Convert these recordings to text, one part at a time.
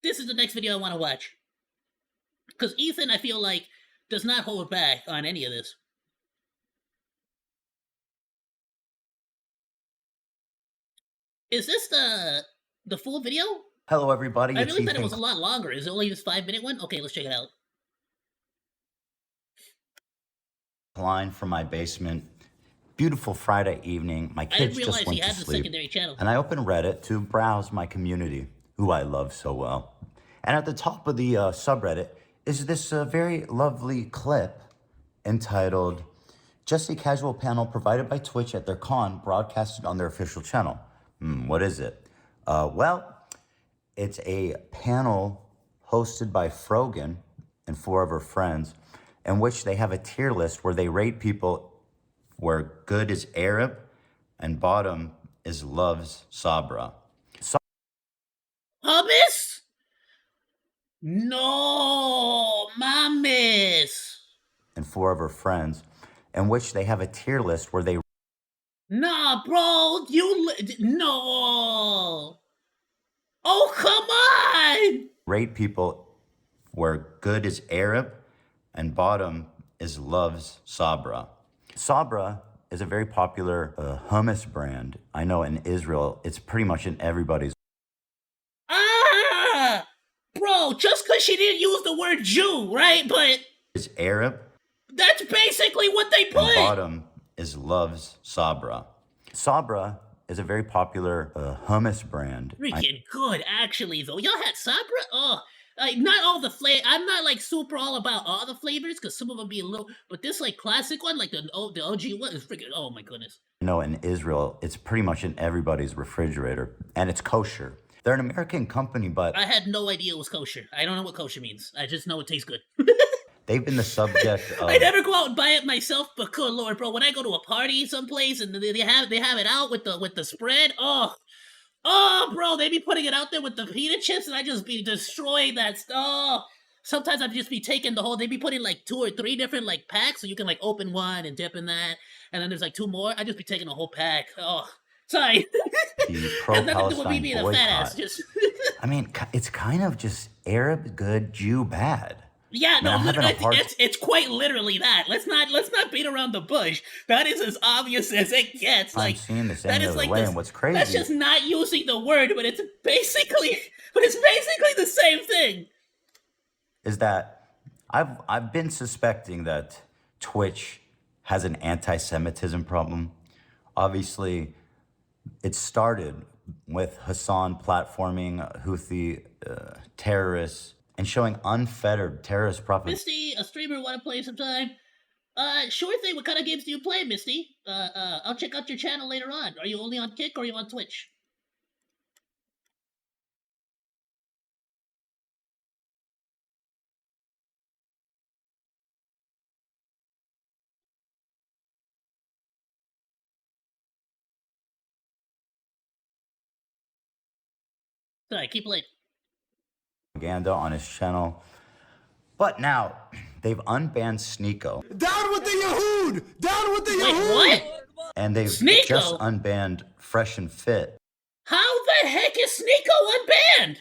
this is the next video I want to watch. Because Ethan, I feel like, does not hold back on any of this. Is this the full video? Hello, everybody. I really thought it was a lot longer. Is it only this 5-minute one? Okay, let's check it out. Line from my basement. Beautiful Friday evening. My kids just went to sleep. And I opened Reddit to browse my community, who I love so well. And at the top of the subreddit is this very lovely clip entitled, "Just a casual panel provided by Twitch at their con, broadcasted on their official channel." What is it? Well, it's a panel hosted by Frogan and 4 of her friends, in which they have a tier list where they rate people where good is Arab and bottom is loves Sabra. Hummus? No, mames. And 4 of her friends, in which they have a tier list where they... Nah, bro, no. Oh, come on. Rate people where good is Arab and bottom is loves Sabra. Sabra is a very popular hummus brand. I know in Israel, it's pretty much in everybody's... Bro, just because she didn't use the word Jew, right? But... Is Arab. That's basically what they put. And bottom is loves Sabra. Sabra is a very popular hummus brand. Freaking good, actually, though. Y'all had Sabra? Oh, like, not all the flavor. I'm not, like, super all about all the flavors, because some of them be a little... But this, like, classic one, like the OG one, is freaking... Oh, my goodness. No, in Israel, it's pretty much in everybody's refrigerator, and it's kosher. They're an American company, but... I had no idea it was kosher. I don't know what kosher means. I just know it tastes good. They've been the subject of... I never go out and buy it myself, but good lord, bro, when I go to a party someplace and they have it out with the spread, oh, bro, they be putting it out there with the pita chips, and I just be destroying that stuff. Oh, sometimes I'd just be taking the whole... They be putting like 2 or 3 different like packs, so you can like open one and dip in that, and then there's like 2 more. I just be taking a whole pack. Oh, sorry. The pro-Palestine boycott. Just... I mean, it's kind of just Arab good, Jew bad. Yeah, no, it's quite literally that. Let's not beat around the bush. That is as obvious as it gets. Like, I'm seeing this any other way, and what's crazy... That's just not using the word, but it's basically the same thing. Is that I've been suspecting that Twitch has an anti-Semitism problem. Obviously, it started with Hassan platforming Houthi terrorists and showing unfettered terrorist propaganda. Misty, a streamer, want to play sometime? Sure thing. What kind of games do you play, Misty? I'll check out your channel later on. Are you only on Kick or are you on Twitch? Sorry, keep playing. Propaganda on his channel. But now, they've unbanned Sneeko. Down with the Yahood! Down with the Yahood! What? And they've Sneeko? just unbanned Fresh and Fit. How the heck is Sneeko unbanned?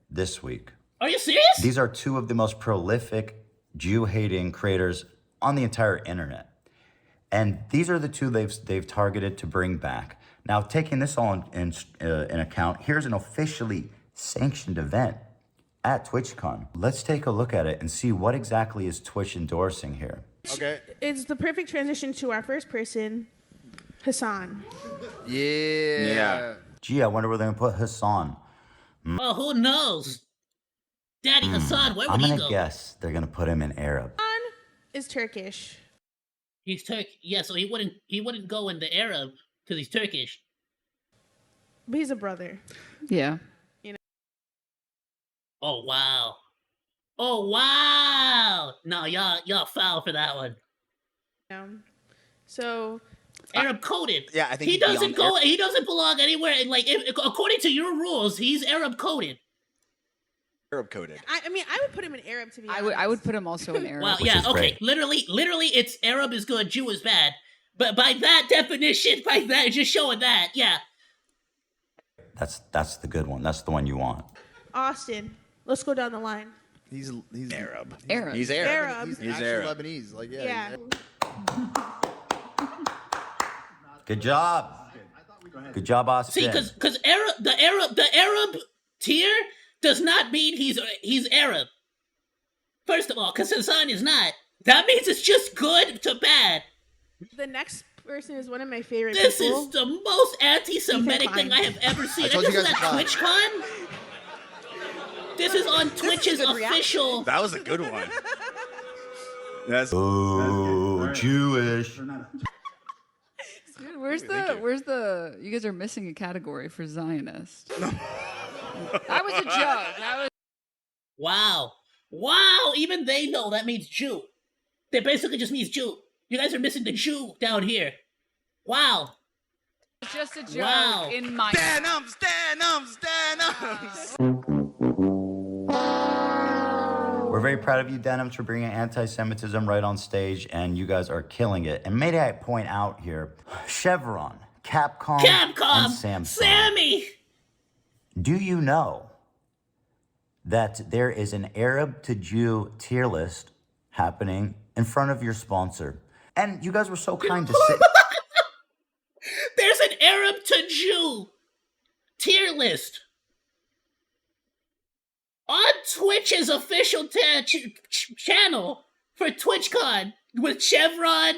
This week. Are you serious? These are 2 of the most prolific Jew-hating creators on the entire internet. And these are the 2 they've targeted to bring back. Now, taking this all in account, here's an officially sanctioned event at TwitchCon. Let's take a look at it and see what exactly is Twitch endorsing here. Okay. It's the perfect transition to our first person, Hassan. Yeah. Gee, I wonder where they're going to put Hassan. Oh, who knows? Daddy Hassan, where would he go? I'm going to guess they're going to put him in Arab. Hassan is Turkish. He's Turkish. Yeah, so he wouldn't go in the Arab because he's Turkish. But he's a brother. Yeah. You know. Oh wow. Oh wow. No, y'all foul for that one. So Arab coded. Yeah, I think he doesn't go. He doesn't belong anywhere. And like, according to your rules, he's Arab coded. Arab coded. I mean, I would put him in Arab to be honest. I would put him also in Arab. Well, yeah, okay. Literally, it's Arab is good, Jew is bad. But by that definition, by that, just showing that, yeah. That's the good one. That's the one you want. Austin. Let's go down the line. He's Arab. Arab. He's Arab. Arab. He's He's actually Arab. Lebanese. Like Yeah. Good job. Good job, Austin. See, because the Arab tier does not mean he's Arab. First of all, because Hassan is not. That means it's just good to bad. The next person is one of my favorite This people. is the most anti-Semitic thing I have ever seen. I told This you is guys at to clap. TwitchCon. This is on Twitch's official. That was a good one. That's Oh, Jewish. Dude, where's the? You guys are missing a category for Zionist. That was a joke. That was. Wow, even they know that means Jew. That basically just means Jew. You guys are missing the Jew down here. Wow. It's just a joke Wow. in my. Stanums. We're very proud of you, Denims, for bringing anti-Semitism right on stage, and you guys are killing it. And may I point out here, Chevron, Capcom, and Samsung. Sammy! Do you know that there is an Arab to Jew tier list happening in front of your sponsor? And you guys were so kind to sit. There's an Arab to Jew tier list on Twitch's official channel for TwitchCon with Chevron,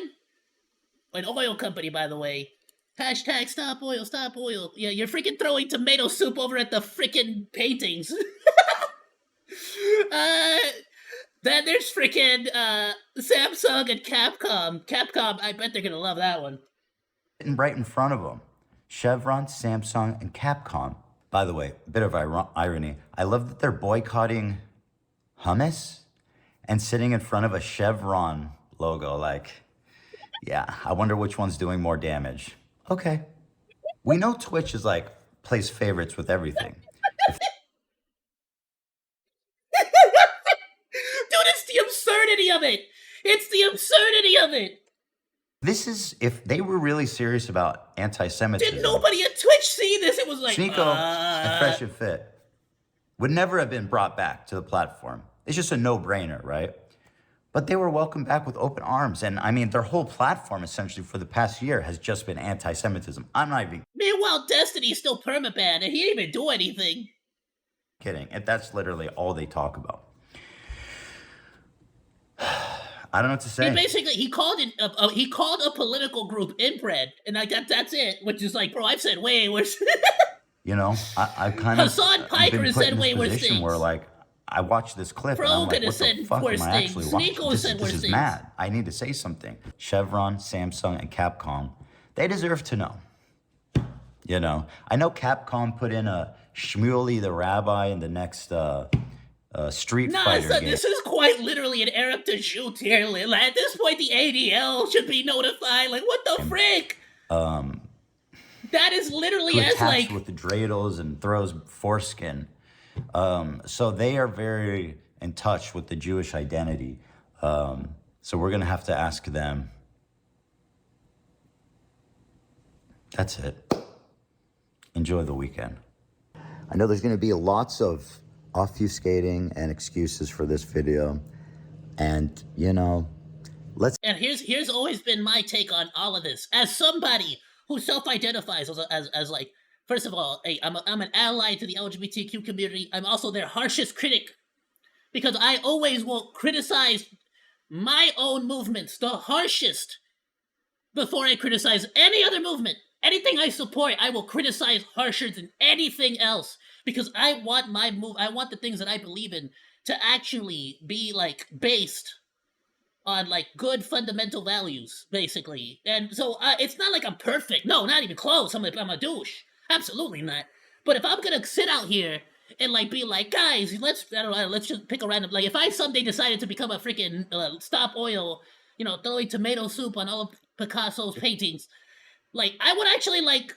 an oil company, by the way. Hashtag stop oil, stop oil. Yeah, you're freaking throwing tomato soup over at the freaking paintings. Then there's freaking Samsung and Capcom. Capcom, I bet they're gonna love that one. Sitting right in front of them. Chevron, Samsung, and Capcom. By the way, a bit of irony. I love that they're boycotting hummus and sitting in front of a Chevron logo. Like, yeah, I wonder which one's doing more damage. Okay. We know Twitch is like, plays favorites with everything. Dude, it's the absurdity of it. It's the absurdity of it. This is, if they were really serious about anti-Semitism. Did nobody at Twitch see this? It was like, Sneeko and Fresh and Fit would never have been brought back to the platform. It's just a no-brainer, right? But they were welcomed back with open arms. And I mean, their whole platform essentially for the past year has just been anti-Semitism. I'm not even Meanwhile, Destiny's still permabanned and he didn't even do anything. kidding. And that's literally all they talk about. I don't know what to say. He called a political group inbred, and that's it. Which is like, bro, I've said way worse. You know, I've kind of Hassan Piker been has put said in this way worse position things. where like I watched this clip and I'm like, Brogan what has said the fuck worse am I things. actually watching? Sneeko has said worse This is things. mad. I need to say something. Chevron, Samsung, and Capcom, they deserve to know. You know, I know Capcom put in a Shmuley the Rabbi in the next Street Fighter game. This is quite literally an Arab to Jew tier list. Like, at this point, the ADL should be notified. Like, what the frick? That is literally Who as attacks like with the dreidels and throws foreskin. So they are very in touch with the Jewish identity. So we're gonna have to ask them. That's it. Enjoy the weekend. I know there's gonna be lots of obfuscating and excuses for this video. And, you know, And here's always been my take on all of this. As somebody who self-identifies as like, first of all, hey, I'm an ally to the LGBTQ community. I'm also their harshest critic because I always will criticize my own movements, the harshest, before I criticize any other movement. Anything I support, I will criticize harsher than anything else because I want I want the things that I believe in to actually be like based on like good fundamental values, basically. And so it's not like I'm perfect. No, not even close. I'm a douche. Absolutely not. But if I'm gonna sit out here and like be like, guys, let's just pick a random. Like if I someday decided to become a freaking stop oil, you know, throwing tomato soup on all of Picasso's paintings, like I would actually like.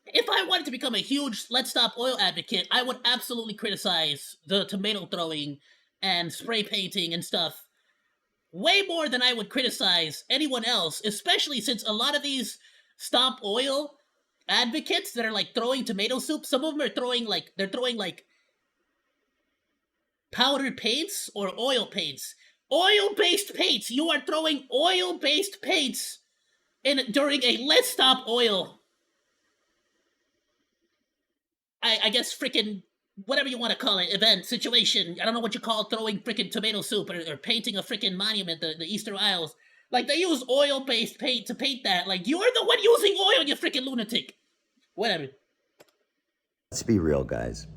If I wanted to become a huge Let's Stop Oil advocate, I would absolutely criticize the tomato throwing and spray painting and stuff way more than I would criticize anyone else, especially since a lot of these Stop Oil advocates that are like throwing tomato soup, some of them are throwing like powdered paints or oil paints? Oil-based paints. You are throwing oil-based paints during a Let's Stop Oil. I guess freaking whatever you want to call it, event, situation. I don't know what you call throwing freaking tomato soup or painting a freaking monument, the Easter Isles. Like, they use oil-based paint to paint that. Like, you're the one using oil, you freaking lunatic. Whatever. Let's be real, guys.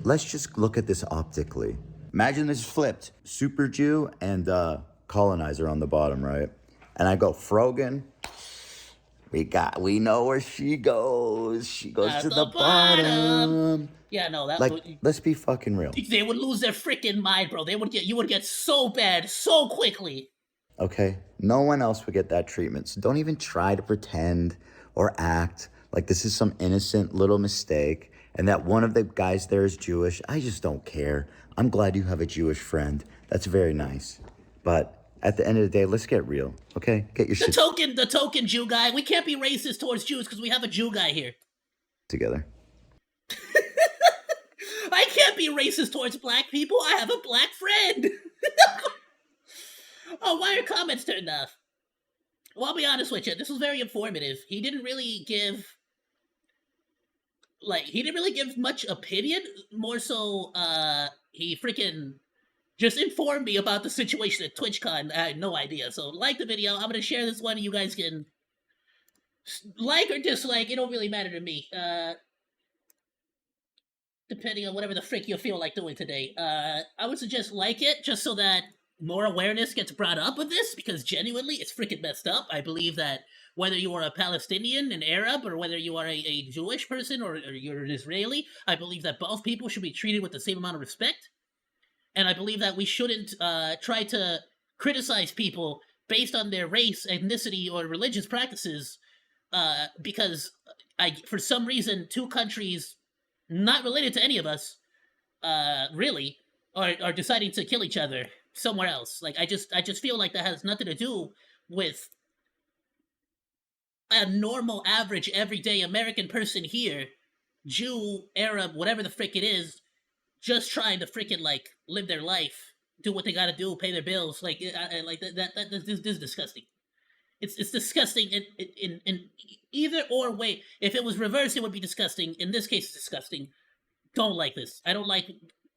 Let's just look at this optically. Imagine this flipped. Super Jew and colonizer on the bottom, right? And I go, Frogan. We know where she goes. She goes At to the the bottom. Yeah, no, that like, let's be fucking real. They would lose their freaking mind, bro. You would get so bad so quickly. Okay? No one else would get that treatment. So don't even try to pretend or act like this is some innocent little mistake and that one of the guys there is Jewish. I just don't care. I'm glad you have a Jewish friend. That's very nice. But at the end of the day, let's get real, okay? Get your shit The token Jew guy. We can't be racist towards Jews because we have a Jew guy here. together. I can't be racist towards black people. I have a black friend. Oh, why are comments turned off? Well, I'll be honest with you. This was very informative. He didn't really give much opinion. More so, he freaking just informed me about the situation at TwitchCon. I had no idea. So, like the video. I'm going to share this one. You guys can like or dislike. It don't really matter to me. Depending on whatever the frick you feel like doing today. I would suggest like it, just so that more awareness gets brought up of this, because genuinely, it's freaking messed up. I believe that whether you are a Palestinian, an Arab, or whether you are a Jewish person, or you're an Israeli, I believe that both people should be treated with the same amount of respect. And I believe that we shouldn't try to criticize people based on their race, ethnicity, or religious practices, because for some reason, two countries not related to any of us, really, are deciding to kill each other somewhere else. Like, I just feel like that has nothing to do with a normal, average, everyday American person here, Jew, Arab, whatever the frick it is, just trying to freaking, like, live their life, do what they gotta do, pay their bills. Like, this is disgusting. It's disgusting in either or way. If it was reversed, it would be disgusting. In this case, it's disgusting. Don't like this. I don't like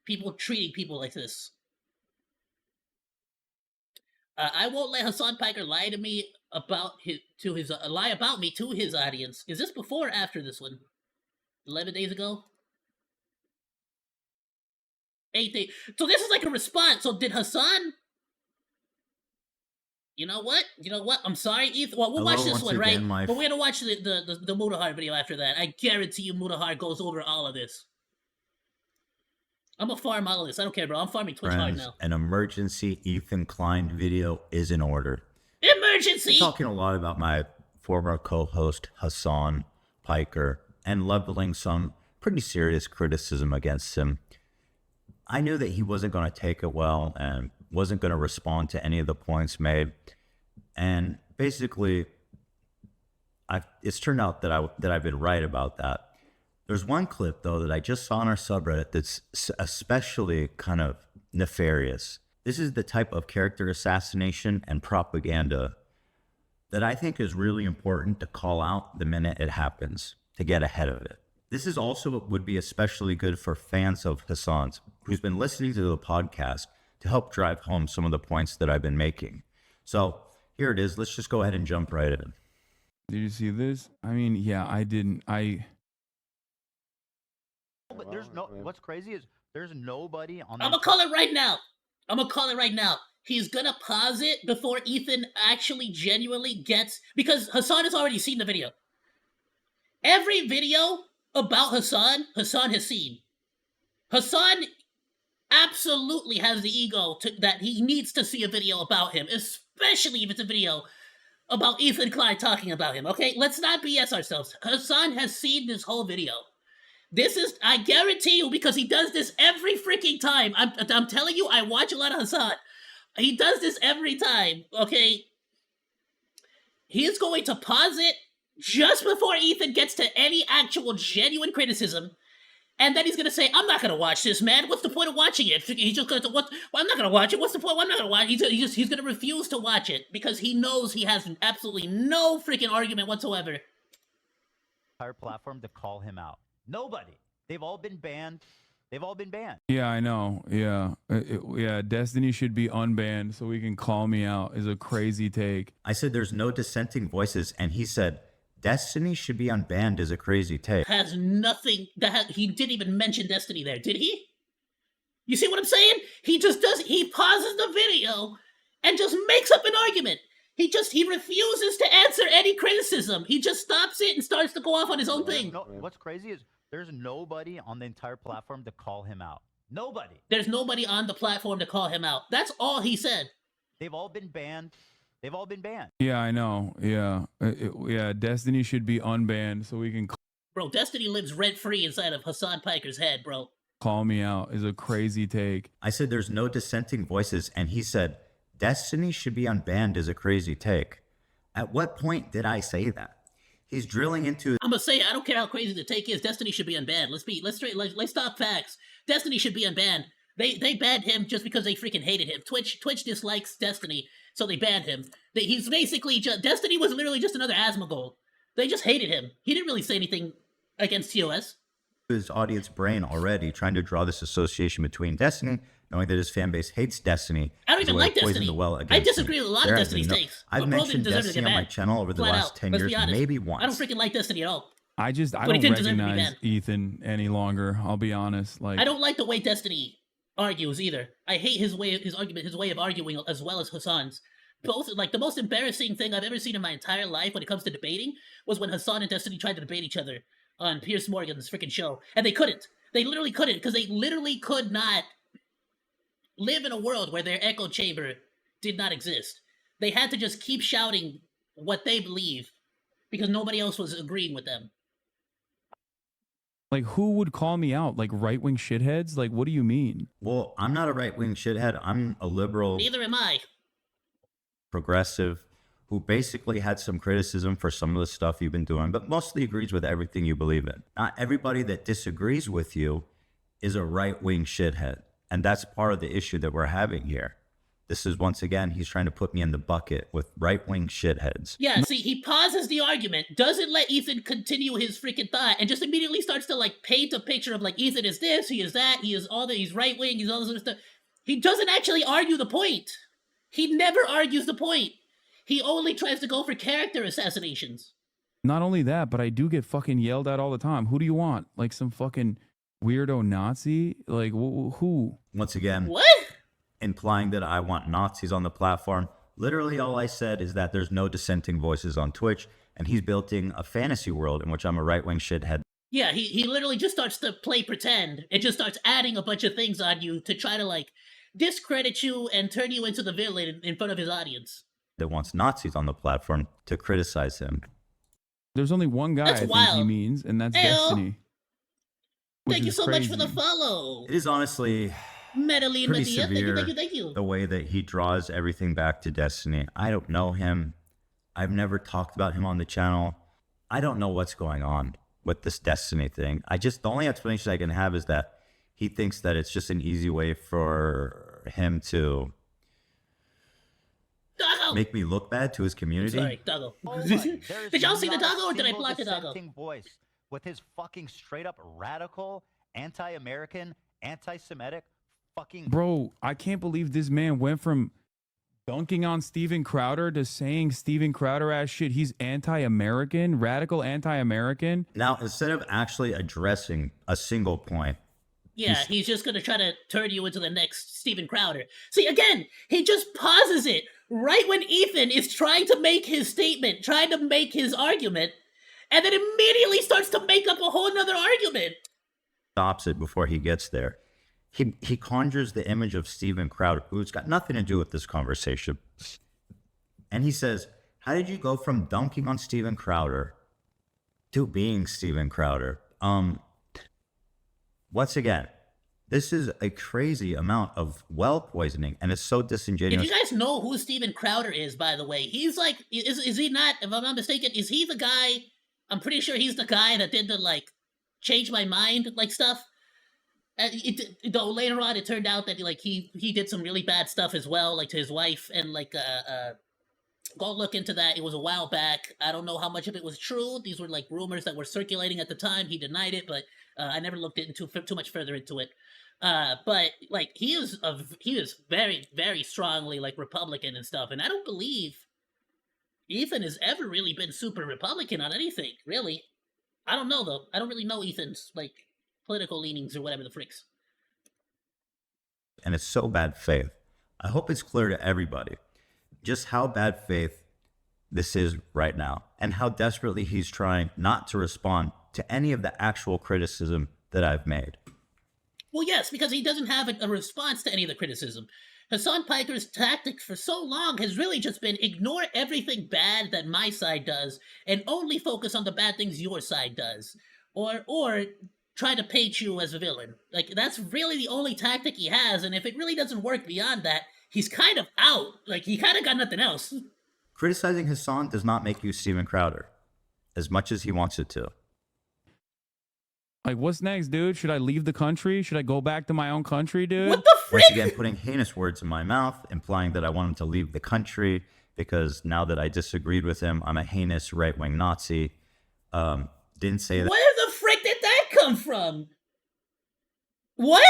people treating people like this. I won't let Hassan Piker lie to me lie about me to his audience. Is this before or after this one? 11 days ago? 8 days. So this is like a response. So did Hassan? You know what? I'm sorry, Ethan. Well, we'll watch this one, right? But we're gonna watch the Mutahar video after that. I guarantee you Mutahar goes over all of this. I'm gonna farm all of this. I don't care, bro. I'm farming Twitch hard now. An emergency Ethan Klein video is in order. Emergency! I'm talking a lot about my former co-host Hassan Piker and leveling some pretty serious criticism against him. I knew that he wasn't going to take it well and wasn't going to respond to any of the points made. And basically, it's turned out that I've been right about that. There's one clip, though, that I just saw on our subreddit that's especially kind of nefarious. This is the type of character assassination and propaganda that I think is really important to call out the minute it happens, to get ahead of it. This is also would be especially good for fans of Hassan's, who's been listening to the podcast to help drive home some of the points that I've been making. So here it is. Let's just go ahead and jump right in. Did you see this? I mean, yeah, I didn't. But there's what's crazy is there's nobody on I'm gonna call it right now. He's gonna pause it before Ethan actually genuinely gets, because Hassan has already seen the video. Every video about Hassan has seen. Hassan absolutely has the ego that he needs to see a video about him, especially if it's a video about Ethan Klein talking about him, okay? Let's not BS ourselves. Hassan has seen this whole video. This is, I guarantee you, because he does this every freaking time. I'm telling you, I watch a lot of Hassan. He does this every time, okay? He's going to pause it just before Ethan gets to any actual genuine criticism. And then he's gonna say, "I'm not gonna watch this, man. What's the point of watching it?" He's just gonna, "What? Well, I'm not gonna watch it. What's the point? Well, I'm not gonna watch it." He's gonna refuse to watch it because he knows he has absolutely no freaking argument whatsoever. Entire platform to call him out. Nobody. They've all been banned. They've all been banned. Yeah, I know. Yeah. Yeah, Destiny should be unbanned so he can call me out is a crazy take. I said there's no dissenting voices, and he said Destiny should be unbanned is a crazy take. Has nothing he didn't even mention Destiny there, did he? You see what I'm saying? He pauses the video and just makes up an argument. He refuses to answer any criticism. He just stops it and starts to go off on his own thing. No, what's crazy is there's nobody on the entire platform to call him out. Nobody. There's nobody on the platform to call him out. That's all he said. They've all been banned. They've all been banned. Yeah, I know. Yeah. Yeah, Destiny should be unbanned so we can Bro, Destiny lives rent-free inside of Hassan Piker's head, bro. call me out is a crazy take. I said there's no dissenting voices, and he said Destiny should be unbanned is a crazy take. At what point did I say that? He's drilling into. I'm gonna say I don't care how crazy the take is. Destiny should be unbanned. Let's talk facts. Destiny should be unbanned. They banned him just because they freaking hated him. Twitch dislikes Destiny, so they banned him. He's basically Destiny was literally just another Asmongold. They just hated him. He didn't really say anything against TOS. His audience brain already, trying to draw this association between Destiny, knowing that his fan base hates Destiny. I don't even like Destiny. I disagree with a lot of Destiny's takes. I've mentioned Destiny on my channel over the last 10 years, maybe once. I don't freaking like Destiny at all. I don't recognize Ethan any longer. I'll be honest. Like, I don't like the way Destiny argues either. I hate his way of arguing as well as Hassan's. Both, like, the most embarrassing thing I've ever seen in my entire life when it comes to debating was when Hassan and Destiny tried to debate each other on Piers Morgan's freaking show, and they couldn't. They literally couldn't, because they literally could not live in a world where their echo chamber did not exist. They had to just keep shouting what they believe because nobody else was agreeing with them. Like, who would call me out? Like, right-wing shitheads? Like, what do you mean? Well, I'm not a right-wing shithead. I'm a liberal. Neither am I. Progressive, who basically had some criticism for some of the stuff you've been doing, but mostly agrees with everything you believe in. Not everybody that disagrees with you is a right-wing shithead. And that's part of the issue that we're having here. This is, once again, he's trying to put me in the bucket with right-wing shitheads. Yeah, see, he pauses the argument, doesn't let Ethan continue his freaking thought, and just immediately starts to, like, paint a picture of, like, Ethan is this, he is that, he's right-wing, he's all this other stuff. He doesn't actually argue the point. He never argues the point. He only tries to go for character assassinations. Not only that, but I do get fucking yelled at all the time. Who do you want? Like some fucking weirdo Nazi? Like, who? Once again, what? Implying that I want Nazis on the platform. Literally all I said is that there's no dissenting voices on Twitch, and he's building a fantasy world in which I'm a right-wing shithead. Yeah, he literally just starts to play pretend. It just starts adding a bunch of things on you to try to, like, discredit you and turn you into the villain in front of his audience. That wants Nazis on the platform to criticize him. There's only one guy I think he means, and that's Destiny. Thank you so much for the follow. It is honestly pretty severe, thank you. the way that he draws everything back to Destiny. I don't know him. I've never talked about him on the channel. I don't know what's going on with this Destiny thing. The only explanation I can have is that he thinks that it's just an easy way for him to make me look bad to his community. Sorry, Doggo. Did y'all see the Doggo, or did I block the Doggo? Voice with his fucking straight up radical, anti-American, anti-Semitic fucking. Bro, I can't believe this man went from dunking on Steven Crowder to saying Steven Crowder ass shit. He's anti-American, radical anti-American. Now, instead of actually addressing a single point. Yeah, he's just going to try to turn you into the next Steven Crowder. See, again, he just pauses it right when Ethan is trying to make his statement, trying to make his argument, and then immediately starts to make up a whole nother argument. Stops it before he gets there. He conjures the image of Steven Crowder, who's got nothing to do with this conversation. And he says, how did you go from dunking on Steven Crowder to being Steven Crowder? Once again, this is a crazy amount of well poisoning, and it's so disingenuous. If you guys know who Steven Crowder is, by the way, he's like, is he not, if I'm not mistaken, is he the guy, I'm pretty sure he's the guy that did the, like, change my mind, like, stuff? Though later on, it turned out that like he did some really bad stuff as well, like to his wife, and like go look into that. It was a while back. I don't know how much of it was true. These were like rumors that were circulating at the time. He denied it, but I never looked into too much further into it. But like he is very very strongly like Republican and stuff, and I don't believe Ethan has ever really been super Republican on anything, really. I don't know though. I don't really know Ethan's like political leanings or whatever the fricks. And it's so bad faith. I hope it's clear to everybody just how bad faith this is right now and how desperately he's trying not to respond to any of the actual criticism that I've made. Well, yes, because he doesn't have a response to any of the criticism. Hasan Piker's tactic for so long has really just been ignore everything bad that my side does and only focus on the bad things your side does. Or try to paint you as a villain. Like, that's really the only tactic he has, and if it really doesn't work beyond that, he's kind of out. Like, he kind of got nothing else. Criticizing Hasan does not make you Steven Crowder, as much as he wants it to. Like, what's next, dude? Should I leave the country? Should I go back to my own country, dude? What the frick? Once again, putting heinous words in my mouth, implying that I want him to leave the country because now that I disagreed with him, I'm a heinous right-wing Nazi. Didn't say that. Where the frick did that come from? What?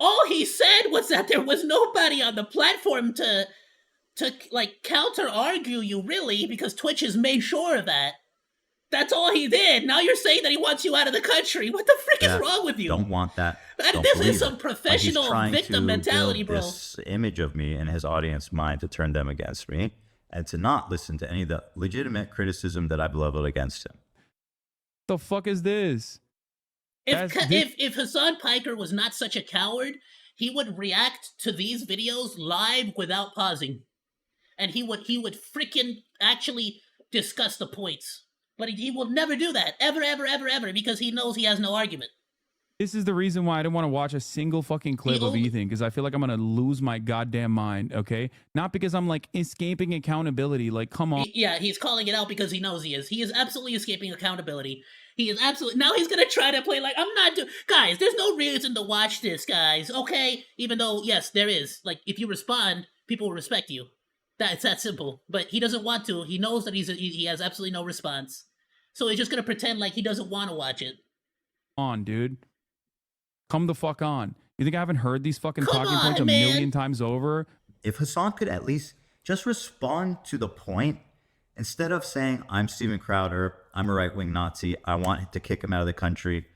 All he said was that there was nobody on the platform to like counter-argue you, really, because Twitch has made sure of that. That's all he did. Now you're saying that he wants you out of the country. What the frick is wrong with you? Don't want that. This is some professional victim mentality, bro. This image of me in his audience mind to turn them against me and to not listen to any of the legitimate criticism that I've leveled against him. The fuck is this? If Hasan Piker was not such a coward, he would react to these videos live without pausing. And he would freaking actually discuss the points. But he will never do that. Ever, ever, ever, ever, because he knows he has no argument. This is the reason why I didn't want to watch a single fucking clip of Ethan, because I feel like I'm going to lose my goddamn mind, okay? Not because I'm, like, escaping accountability. Like, come on. Yeah, he's calling it out because he knows he is. He is absolutely escaping accountability. He is absolutely... Now he's going to try to play like, I'm not doing... Guys, there's no reason to watch this, guys, okay? Even though, yes, there is. Like, if you respond, people will respect you. It's that simple. But he doesn't want to. He knows that he has absolutely no response. So he's just going to pretend like he doesn't want to watch it. On, dude. Come the fuck on. You think I haven't heard these fucking talking points a million times over? If Hasan could at least just respond to the point, instead of saying, I'm Steven Crowder, I'm a right-wing Nazi, I want to kick him out of the country,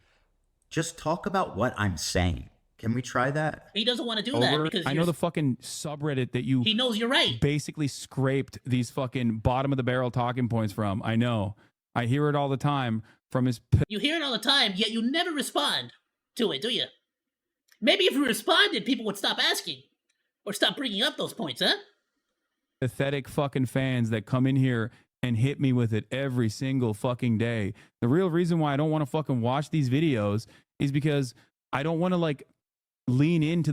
just talk about what I'm saying. Can we try that? He doesn't want to do that because I know the fucking subreddit that he knows you're right. Basically scraped these fucking bottom of the barrel talking points from. I know. I hear it all the time from his... You hear it all the time, yet you never respond to it, do you? Maybe if you responded, people would stop asking. Or stop bringing up those points, huh? Pathetic fucking fans that come in here and hit me with it every single fucking day. The real reason why I don't want to fucking watch these videos is because I don't want to, like, lean into...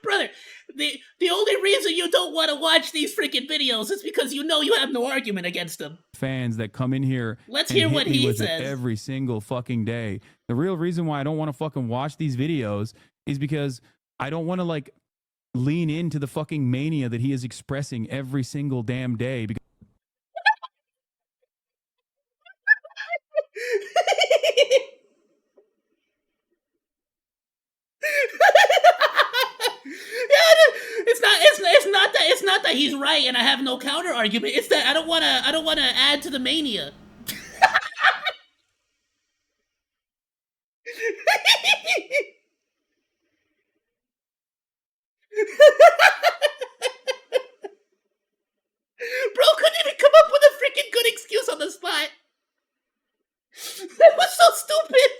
Brother, the only reason you don't want to watch these freaking videos is because you know you have no argument against them. Fans that come in here Let's hear what he says every single fucking day. The real reason why I don't want to fucking watch these videos is because I don't want to, like, lean into the fucking mania that he is expressing every single damn day. Because it's not that he's right and I have no counter argument. It's that I don't want to add to the mania. Bro couldn't even come up with a freaking good excuse on the spot. That was so stupid.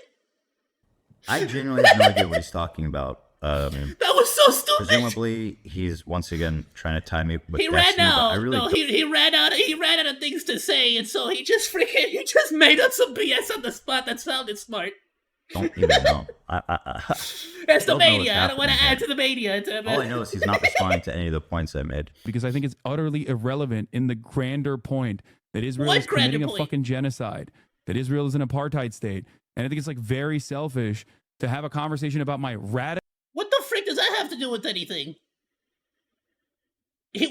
I genuinely have no idea what he's talking about. That was so stupid. Presumably, he's once again trying to tie me with he ran out. He ran out of things to say, and so he just made up some BS on the spot that sounded smart. Don't even know. That's the mania. I don't want to add to the mania. All I know is he's not responding to any of the points I made. Because I think it's utterly irrelevant in the grander point that Israel is committing a fucking genocide, that Israel is an apartheid state, And I think it's like very selfish to have a conversation about my radical. What the frick does that have to do with anything?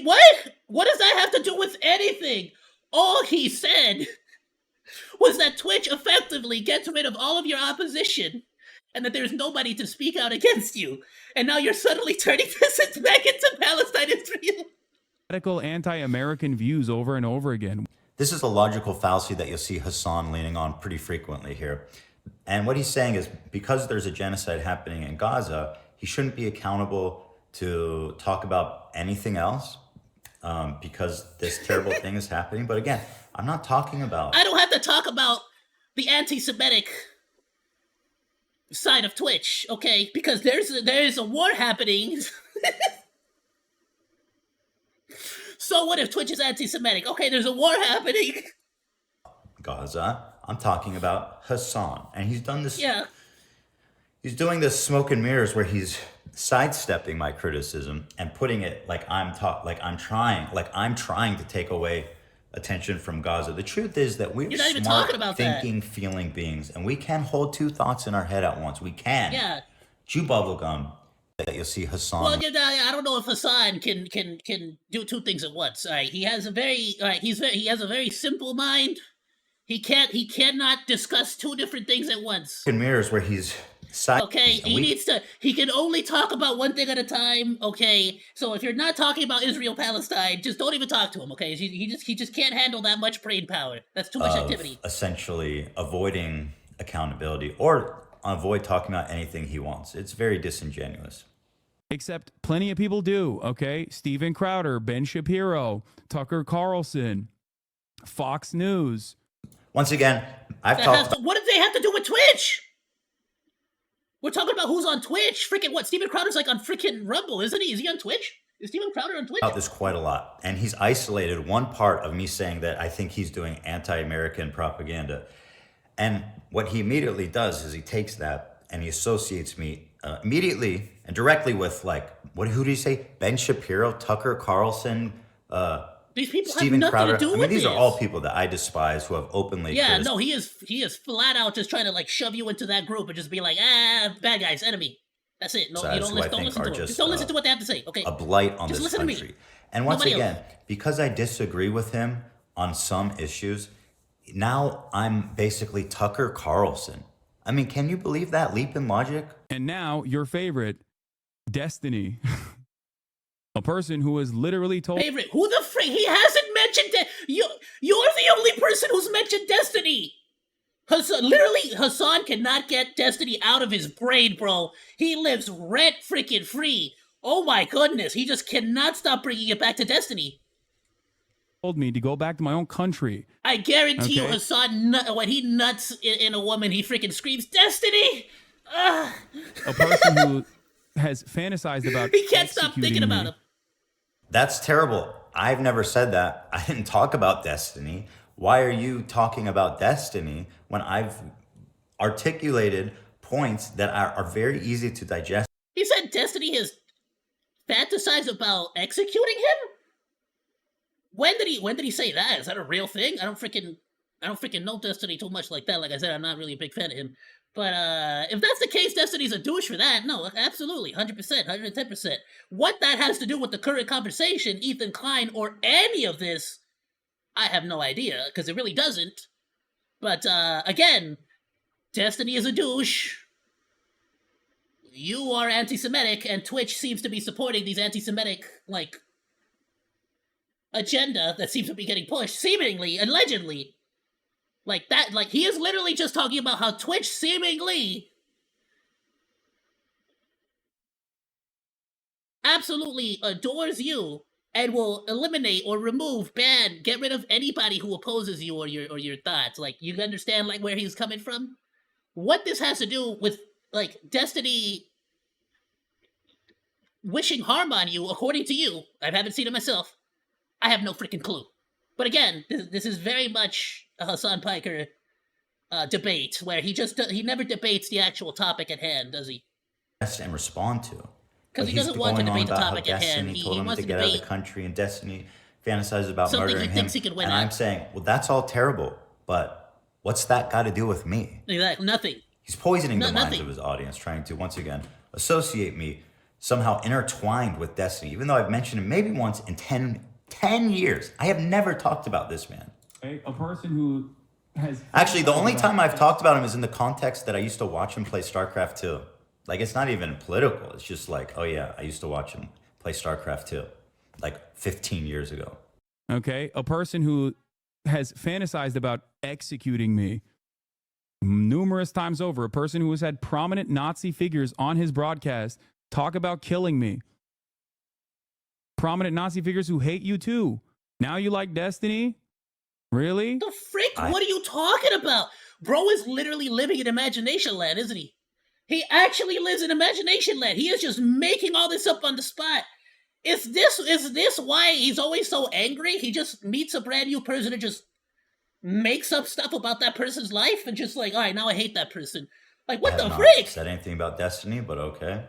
What? What does that have to do with anything? All he said was that Twitch effectively gets rid of all of your opposition and that there's nobody to speak out against you. And now you're suddenly turning this back into Palestine Israel. Radical anti-American views over and over again. This is a logical fallacy that you'll see Hassan leaning on pretty frequently here. And what he's saying is because there's a genocide happening in Gaza, he shouldn't be accountable to talk about anything else because this terrible thing is happening. But again, I'm not talking about... I don't have to talk about the anti-Semitic side of Twitch, okay? Because there's a war happening. So what if Twitch is anti-Semitic? Okay, there's a war happening. Gaza. I'm talking about Hassan. And he's done this... Yeah. He's doing this smoke and mirrors where he's sidestepping my criticism and putting it like I'm trying to take away attention from Gaza. The truth is that we're smart, thinking, feeling beings, and we can hold two thoughts in our head at once. We can. Yeah. Chew bubblegum. That you'll see Hassan. Well, I don't know if Hassan can do two things at once. All right, he has a very he has a very simple mind. He cannot discuss two different things at once. In mirrors where he's okay, he can only talk about one thing at a time. Okay, so if you're not talking about Israel Palestine, just don't even talk to him. Okay, he just can't handle that much brain power. That's too much activity. Essentially avoiding accountability or avoid talking about anything he wants. It's very disingenuous. Except plenty of people do, okay? Steven Crowder, Ben Shapiro, Tucker Carlson, Fox News. Once again, what do they have to do with Twitch? We're talking about who's on Twitch. Freaking what? Steven Crowder's like on freaking Rumble, isn't he? Is he on Twitch? Is Steven Crowder on Twitch? About this quite a lot. And he's isolated one part of me saying that I think he's doing anti-American propaganda. And what he immediately does is he takes that and he associates me immediately and directly with who did he say? Ben Shapiro, Tucker Carlson, these people Steven have nothing Crowder. to do with these this. are all people that I despise who have openly. Yeah, no, he is flat out just trying to shove you into that group and just be like, bad guys, enemy. That's it. No, you don't listen to them. Just don't listen to what they have to say. Okay. A blight on just this listen country. To me. And once Nobody again, else. because I disagree with him on some issues, now I'm basically Tucker Carlson. I mean, can you believe that leap in logic? And now your favorite, Destiny. A person who has literally told... Favorite? Who the frick? He hasn't mentioned... You're the only person who's mentioned Destiny. Hassan cannot get Destiny out of his brain, bro. He lives rent freaking free. Oh my goodness. He just cannot stop bringing it back to Destiny. Told me to go back to my own country. I guarantee you Hassan, when he nuts in a woman, he freaking screams, Destiny! A person who has fantasized about... He can't stop thinking about him. That's terrible. I've never said that. I didn't talk about Destiny. Why are you talking about Destiny when I've articulated points that are very easy to digest? He said Destiny has fantasized about executing him? When did he say that? Is that a real thing? I don't freaking know Destiny too much like that. Like I said, I'm not really a big fan of him. But if that's the case, Destiny's a douche for that. No, absolutely, 100%, 110%. What that has to do with the current conversation, Ethan Klein, or any of this, I have no idea, because it really doesn't. But again, Destiny is a douche. You are anti-Semitic, and Twitch seems to be supporting these anti-Semitic, agenda that seems to be getting pushed, seemingly, allegedly. Like that, he is literally just talking about how Twitch seemingly absolutely adores you and will eliminate or remove, ban, get rid of anybody who opposes you or your thoughts. You understand where he's coming from? What this has to do with Destiny wishing harm on you, according to you, I haven't seen it myself. I have no freaking clue. But again, this is very much a Hassan Piker debate, where he never debates the actual topic at hand, does he? And respond to. Because he doesn't want to debate the topic at hand. He told him to get out of the country, and Destiny fantasizes about murdering him. He can win and I'm saying, well, that's all terrible, but What's that got to do with me? Exactly, nothing. He's poisoning the minds nothing. of his audience, trying to, once again, associate me somehow intertwined with Destiny, even though I've mentioned him maybe once in 10 years. I have never talked about this man. A person who has... Actually, the only time I've talked about him is in the context that I used to watch him play StarCraft 2. Like, it's not even political. It's just like, oh yeah, I used to watch him play StarCraft 2, like 15 years ago. Okay, a person who has fantasized about executing me numerous times over, a person who has had prominent Nazi figures on his broadcast talk about killing me. Prominent Nazi figures who hate you too. Now you like Destiny? Really? The frick? What are you talking about? Bro is literally living in imagination land, isn't he? He actually lives in imagination land. He is just making all this up on the spot. Is this why he's always so angry? He just meets a brand new person and just makes up stuff about that person's life and just like, all right, now I hate that person. Like, what the frick? Said anything about Destiny, but okay.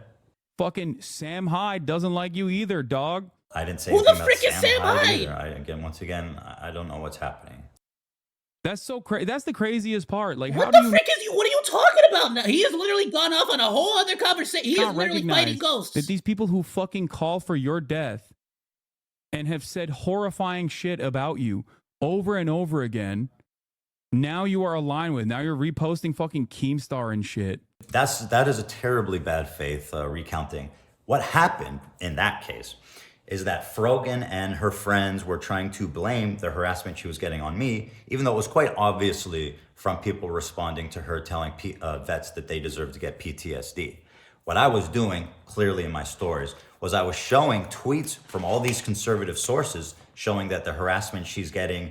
Fucking Sam Hyde doesn't like you either, dog. I didn't say Who anything the about frick is Sam Hyde? Either. Once again, I don't know what's happening. That's so crazy. That's the craziest part. Like, what the frick is you? What are you talking about now? He has literally gone off on a whole other conversation. He is literally fighting ghosts. That these people who fucking call for your death and have said horrifying shit about you over and over again, now you are aligned with. Now you're reposting fucking Keemstar and shit. That is a terribly bad faith recounting. What happened in that case is that Frogan and her friends were trying to blame the harassment she was getting on me, even though it was quite obviously from people responding to her telling vets that they deserve to get PTSD. What I was doing, clearly in my stories, was I was showing tweets from all these conservative sources showing that the harassment she's getting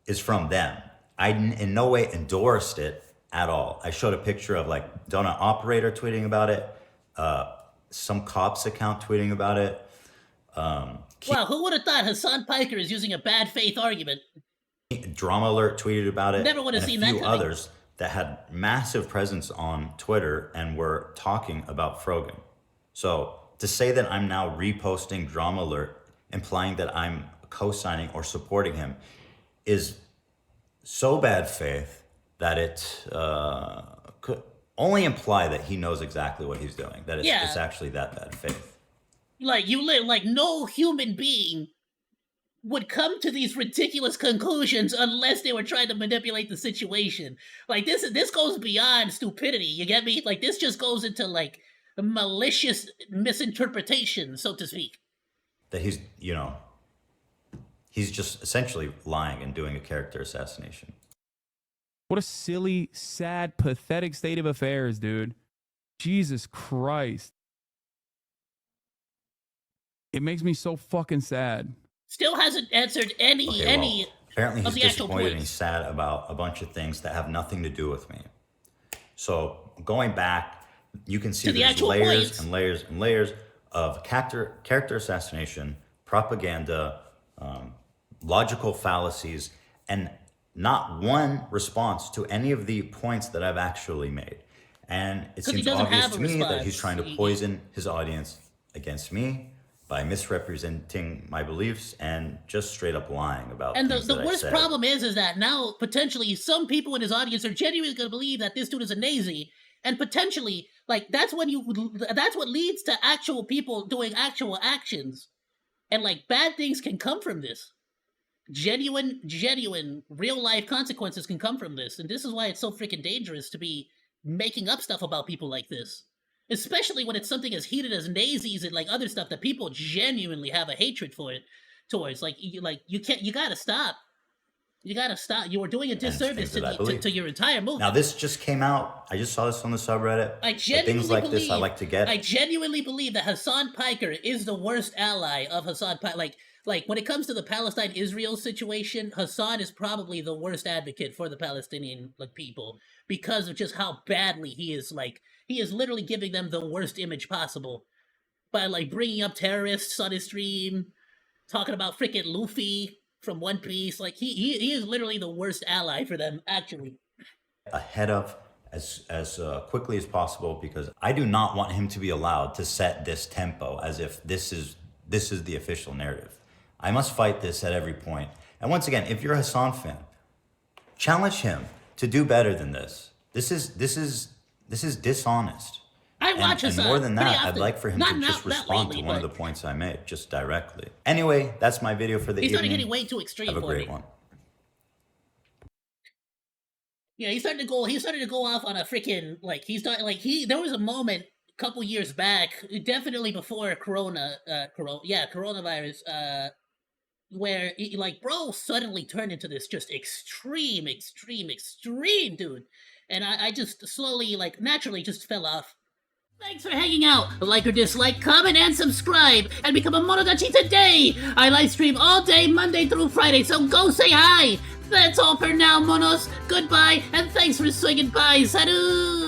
is from them. I in no way endorsed it at all. I showed a picture of like Donut Operator tweeting about it, some cop's account tweeting about it. Well, who would have thought Hassan Piker is using a bad faith argument? Drama Alert tweeted about it. Never would have seen that coming. coming. A few others that had massive presence on Twitter and were talking about Frogan. So to say that I'm now reposting Drama Alert, implying that I'm co-signing or supporting him, is so bad faith that it could only imply that he knows exactly what he's doing. That it's actually that bad faith. Like no human being would come to these ridiculous conclusions unless they were trying to manipulate the situation. Like this goes beyond stupidity. You get me? Like this just goes into like malicious misinterpretation, so to speak. That he's just essentially lying and doing a character assassination. What a silly, sad, pathetic state of affairs, dude. Jesus Christ. It makes me so fucking sad. Still hasn't answered any apparently of he's the actual disappointed points. and he's sad about a bunch of things that have nothing to do with me. So going back, you can see there's layers and layers and layers of character assassination, propaganda, logical fallacies, and not one response to any of the points that I've actually made. And it seems obvious to me that he's trying to poison his audience against me by misrepresenting my beliefs and just straight up lying about and things the that worst I said. problem is that now potentially some people in his audience are genuinely going to believe that this dude is a Nazi, and potentially like that's what leads to actual people doing actual actions, and like bad things can come from this. Genuine real life consequences can come from this, and this is why it's so freaking dangerous to be making up stuff about people like this. Especially when it's something as heated as Nazis and like other stuff that people genuinely have a hatred for it towards. You gotta stop. You gotta stop. You are doing a disservice to your entire movement. Now this just came out. I just saw this on the subreddit. Things like this I like to get. I genuinely believe that Hassan Piker is the worst ally of Hassan Piker. Like when it comes to the Palestine-Israel situation, Hassan is probably the worst advocate for the Palestinian people because of just how badly he is he is literally giving them the worst image possible by like bringing up terrorists on his stream, talking about freaking Luffy from One Piece. Like he is literally the worst ally for them, actually. Ahead of as quickly as possible, because I do not want him to be allowed to set this tempo as if this is the official narrative. I must fight this at every point. And once again, if you're a Hassan fan, challenge him. to do better than this. This is dishonest. I watch and more than that, I'd like for him to just respond to one of the points I made, just directly. Anyway, that's my video for the evening. He started getting way too extreme. Have a great one. Yeah, he started to go off on a freaking there was a moment a couple years back, definitely before coronavirus, where bro suddenly turned into this just extreme dude, and I just slowly naturally just fell off. Thanks for hanging out. Like or dislike, comment, and subscribe, and become a Monodachi today! I live stream all day, Monday through Friday, so go say hi! That's all for now, Monos. Goodbye, and thanks for swinging by. Salut!